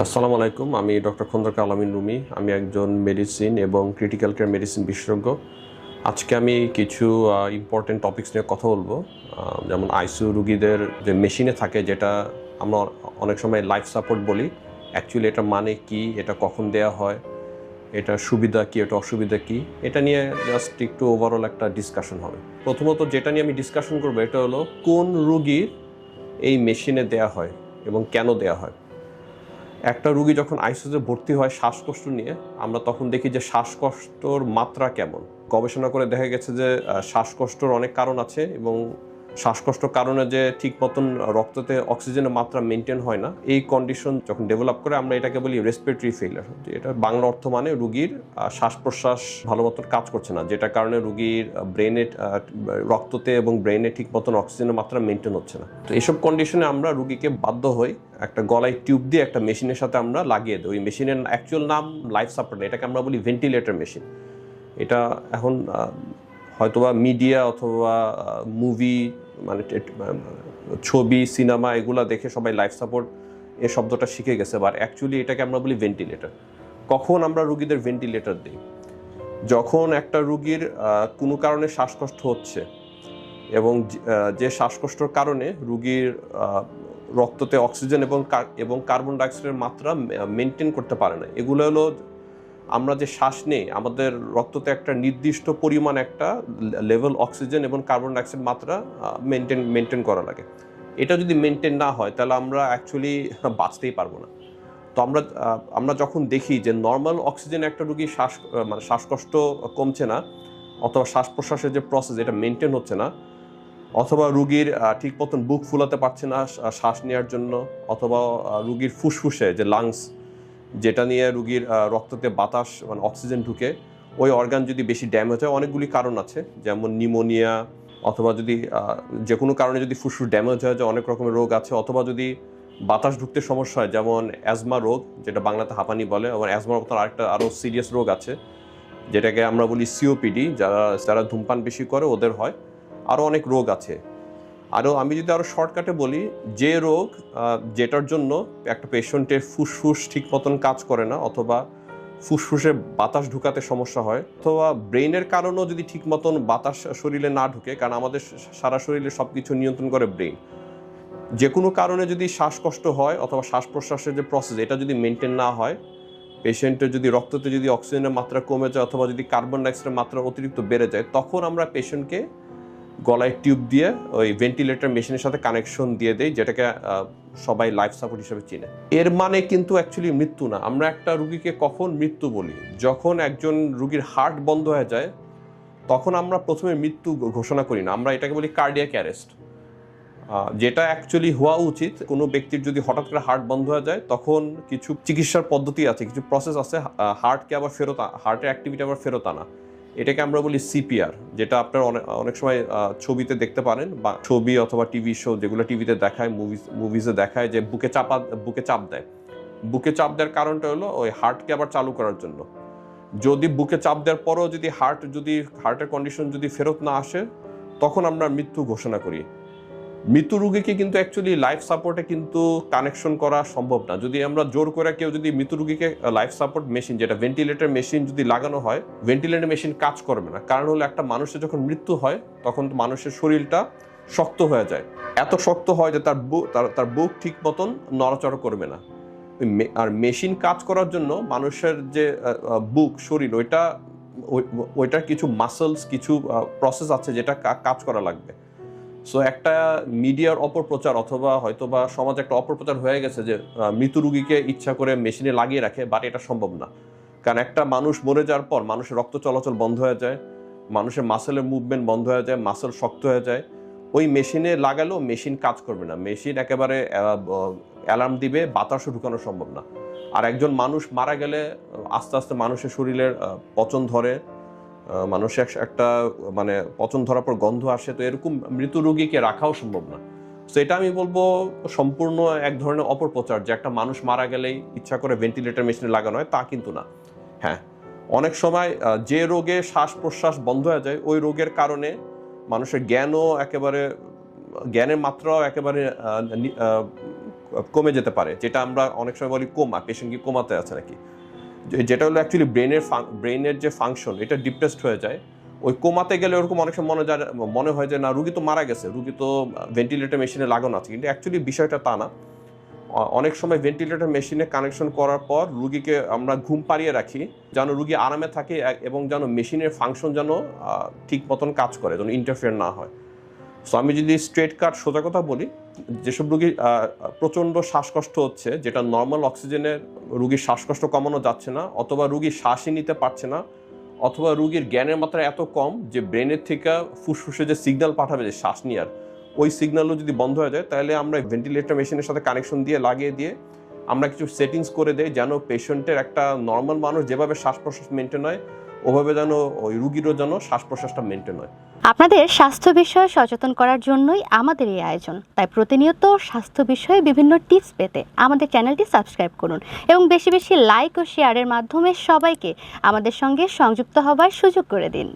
আসসালামু আলাইকুম। আমি ডক্টর খন্দকার আল আমিন রুমি। আমি একজন মেডিসিন এবং ক্রিটিক্যাল কেয়ার মেডিসিন বিশেষজ্ঞ। আজকে আমি কিছু ইম্পর্টেন্ট টপিকস নিয়ে কথা বলবো। যেমন আইসিইউ রুগীদের যে মেশিনে থাকে, যেটা আমরা অনেক সময় লাইফ সাপোর্ট বলি। অ্যাকচুয়ালি এটা মানে কি, এটা কখন দেয়া হয়, এটা সুবিধা কি, এটা অসুবিধা কি, এটা নিয়ে জাস্ট একটু ওভারঅল একটা ডিসকাশন হবে। প্রথমত যেটা নিয়ে আমি ডিসকাশন করবো এটা হলো কোন রুগীর এই মেশিনে দেয়া হয় এবং কেন দেয়া হয়। একটা রুগী যখন আইসিইউতে ভর্তি হয় শ্বাসকষ্ট নিয়ে, আমরা তখন দেখি যে শ্বাসকষ্টর মাত্রা কেমন। গবেষণা করে দেখা গেছে যে শ্বাসকষ্টর অনেক কারণ আছে এবং শ্বাসকষ্টর কারণে যে ঠিক মতন রক্ততে অক্সিজেনের মাত্রা মেনটেন হয় না, এই কন্ডিশন যখন ডেভেলপ করে আমরা এটাকে বলি রেসপিরেটরি ফেইলিয়ার। এটা বাংলা অর্থ মানে রুগীর শ্বাস প্রশ্বাস ভালো মতন কাজ করছে না, যেটার কারণে রুগীর ব্রেনে রক্ততে এবং ব্রেনে ঠিক মতন অক্সিজেনের মাত্রা মেনটেন হচ্ছে না। তো এইসব কন্ডিশনে আমরা রুগীকে বাধ্য হই একটা গলায় টিউব দিয়ে একটা মেশিনের সাথে আমরা লাগিয়ে দিই। ওই মেশিনের অ্যাকচুয়াল নাম লাইফ সাপোর্ট, এটাকে আমরা বলি ভেন্টিলেটর মেশিন। এটা এখন হয়তোবা মিডিয়া অথবা মুভি, মানে ছবি সিনেমা এগুলা দেখে সবাই লাইফ সাপোর্ট এই শব্দটা শিখে গেছে, বাট অ্যাকচুয়ালি এটাকে আমরা বলি ভেন্টিলেটর। কখন আমরা রুগীদের ভেন্টিলেটর দিই? যখন একটা রুগীর কোনো কারণে শ্বাসকষ্ট হচ্ছে এবং যে শ্বাসকষ্টের কারণে রুগীর রক্ততে অক্সিজেন এবং কার্বন ডাইঅক্সাইডের মাত্রা মেনটেন করতে পারে না। এগুলো হলো আমরা যে শ্বাস নেই, আমাদের রক্ততে একটা নির্দিষ্ট পরিমাণ একটা লেভেল অক্সিজেন এবং কার্বন ডাইঅক্সাইড মাত্রা মেনটেন করা লাগে। এটা যদি মেনটেন না হয় তাহলে আমরা অ্যাকচুয়ালি বাঁচতেই পারবো না। তো আমরা যখন দেখি যে নর্মাল অক্সিজেন একটা রুগী শ্বাসকষ্ট কমছে না, অথবা শ্বাস প্রশ্বাসের যে প্রসেস এটা মেনটেন হচ্ছে না, অথবা রুগীর ঠিক মতন বুক ফুলাতে পারছে না শ্বাস নেওয়ার জন্য, অথবা রুগীর ফুসফুসে যে লাংস, যেটা নিয়ে রুগীর রক্ততে বাতাস মানে অক্সিজেন ঢুকে, ওই অর্গান যদি বেশি ড্যামেজ হয়, অনেকগুলি কারণ আছে, যেমন নিউমোনিয়া, অথবা যদি যে কোনো কারণে যদি ফুসফুস ড্যামেজ হয়, যে অনেক রকমের রোগ আছে, অথবা যদি বাতাস ঢুকতে সমস্যা হয়, যেমন অ্যাজমা রোগ, যেটা বাংলাতে হাঁপানি বলে। এবং অ্যাজমার মতো আরও সিরিয়াস রোগ আছে যেটাকে আমরা বলি সিওপিডি, যারা ধূমপান বেশি করে ওদের হয়। আরও অনেক রোগ আছে। আমি যদি আরও শর্টকাটে বলি, যে রোগ যেটার জন্য একটা পেশেন্টের ফুসফুস ঠিক মতন কাজ করে না, অথবা ফুসফুসে বাতাস ঢুকাতে সমস্যা হয়, অথবা ব্রেইনের কারণেও যদি ঠিক মতন বাতাস শরীরে না ঢুকে, কারণ আমাদের সারা শরীরে সব কিছু নিয়ন্ত্রণ করে ব্রেইন। যে কোনো কারণে যদি শ্বাসকষ্ট হয় অথবা শ্বাস প্রশ্বাসের যে প্রসেস এটা যদি মেনটেন না হয়, পেশেন্টের যদি রক্ততে যদি অক্সিজেনের মাত্রা কমে যায় অথবা যদি কার্বন ডাইঅক্সাইডের মাত্রা অতিরিক্ত বেড়ে যায়, তখন আমরা পেশেন্টকে গলায় টিউব দিয়ে ওই ভেন্টিলেটর মেশিনের সাথে কানেকশন দিয়ে দেই, যেটাকে সবাই লাইফ সাপোর্ট হিসেবে চিনে। এর মানে কিন্তু অ্যাকচুয়ালি মৃত্যু না। আমরা একটা রুগীকে কখন মৃত্যু বলি? যখন একজন রুগীর হার্ট বন্ধ হয়ে যায়, তখন আমরা প্রথমে মৃত্যু ঘোষণা করি না, আমরা এটাকে বলি কার্ডিয়াক অ্যারেস্ট। যেটা অ্যাকচুয়ালি হওয়া উচিত, কোনো ব্যক্তির যদি হঠাৎ করে হার্ট বন্ধ হয়ে যায়, তখন কিছু চিকিৎসার পদ্ধতি আছে, কিছু প্রসেস আছে, হার্টের অ্যাক্টিভিটি আবার ফেরত আনা। এটাকে আমরা বলি সিপিআর, যেটা আপনারা অনেক সময় ছবিতে দেখতে পারেন, বা ছবি অথবা টিভি শো যেগুলো টিভিতে দেখায়, মুভিজে দেখায়, যে বুকে চাপ দেয়। বুকে চাপ দেওয়ার কারণটা হলো ওই হার্টকে আবার চালু করার জন্য। যদি বুকে চাপ দেওয়ার পরও যদি হার্টের কন্ডিশন যদি ফেরত না আসে, তখন আমরা মৃত্যু ঘোষণা করি। মৃত্যু রুগীকে কিন্তু অ্যাকচুয়ালি লাইফ সাপোর্টে কিন্তু কানেকশন করা সম্ভব না। যদি আমরা জোর করে কেউ যদি মৃত্যু রুগীকে লাইফ সাপোর্ট মেশিন, যেটা ভেন্টিলেটর মেশিন যদি লাগানো হয়, ভেন্টিলেটর মেশিন কাজ করবে না। কারণ হলো একটা মানুষের যখন মৃত্যু হয় তখন মানুষের শরীরটা শক্ত হয়ে যায়, এত শক্ত হয় যে তার বুক ঠিক মতন নড়াচড়া করবে না। আর মেশিন কাজ করার জন্য মানুষের যে বুক শরীর, ওইটার কিছু মাসলস, কিছু প্রসেস আছে যেটা কাজ করা লাগবে। সো একটা মিডিয়ার অপপ্রচার অথবা হয়তোবা সমাজে একটা অপপ্রচার হয়ে গেছে যে মৃত রুগীকে ইচ্ছা করে মেশিনে লাগিয়ে রাখে, বাট এটা সম্ভব না। কারণ একটা মানুষ মরে যাওয়ার পর মানুষের রক্ত চলাচল বন্ধ হয়ে যায়, মানুষের মাসেলের মুভমেন্ট বন্ধ হয়ে যায়, মাসেল শক্ত হয়ে যায়। ওই মেশিনে লাগালেও মেশিন কাজ করবে না, মেশিন একেবারে অ্যালার্ম দিবে, বাতাসও ঢুকানো সম্ভব না। আর একজন মানুষ মারা গেলে আস্তে আস্তে মানুষের শরীরের পচন ধরে, মানুষের একটা মানে পচন ধরার পর গন্ধ আসে। তো এরকম মৃত রোগীকে রাখাও সম্ভব না। তো এটা আমি বলবো সম্পূর্ণ এক ধরনের অপপ্রচার, যে একটা মানুষ মারা গেলেই ইচ্ছা করে ভেন্টিলেটর মেশিনে লাগানো হয়, তা কিন্তু না। হ্যাঁ, অনেক সময় যে রোগে শ্বাস প্রশ্বাস বন্ধ হয়ে যায়, ওই রোগের কারণে মানুষের জ্ঞানের মাত্রাও একেবারে কমে যেতে পারে, যেটা আমরা অনেক সময় বলি কোমা, পেশেন্ট কি কোমাতে আছে নাকি, যেটা হলো অ্যাকচুয়ালি ব্রেনের যে ফাংশন এটা ডিপ্রেসড হয়ে যায়। ওই কোমাতে গেলে ওরকম অনেক সময় মনে হয় যে না রুগী তো মারা গেছে, রুগী তো ভেন্টিলেটর মেশিনে লাগানো আছে, কিন্তু অ্যাকচুয়ালি বিষয়টা তা না। অনেক সময় ভেন্টিলেটর মেশিনে কানেকশন করার পর রুগীকে আমরা ঘুম পাড়িয়ে রাখি যেন রুগী আরামে থাকে এবং যেন মেশিনের ফাংশন যেন ঠিক মতন কাজ করে, যেন ইন্টারফেয়ার না হয়। সো আমি যদি স্ট্রেট কাট সোজা কথা বলি, যেসব রুগী প্রচণ্ড শ্বাসকষ্ট হচ্ছে, যেটা নর্মাল অক্সিজেনের রুগীর শ্বাসকষ্ট কমানো যাচ্ছে না, অথবা রুগী শ্বাসই নিতে পারছে না, অথবা রুগীর জ্ঞানের মাত্রা এত কম যে ব্রেনের থেকে ফুসফুসে যে সিগন্যাল পাঠাবে যে শ্বাস নেওয়ার, ওই সিগন্যালও যদি বন্ধ হয়ে যায়, তাহলে আমরা ভেন্টিলেটর মেশিনের সাথে কানেকশন লাগিয়ে দিয়ে আমরা কিছু সেটিংস করে দেই যেন পেশেন্টের একটা নর্মাল মানুষ যেভাবে শ্বাস প্রশ্বাস মেনটেন হয় ওভাবে যেন ওই রুগীরও যেন শ্বাস প্রশ্বাসটা মেনটেন হয়। আপনাদের স্বাস্থ্য বিষয়ে সচেতন করার জন্যই আমাদের এই আয়োজন। তাই প্রতিনিয়ত স্বাস্থ্য বিষয়ে বিভিন্ন টিপস পেতে আমাদের চ্যানেলটি সাবস্ক্রাইব করুন এবং বেশি বেশি লাইক ও শেয়ারের মাধ্যমে সবাইকে আমাদের সঙ্গে সংযুক্ত হবার সুযোগ করে দিন।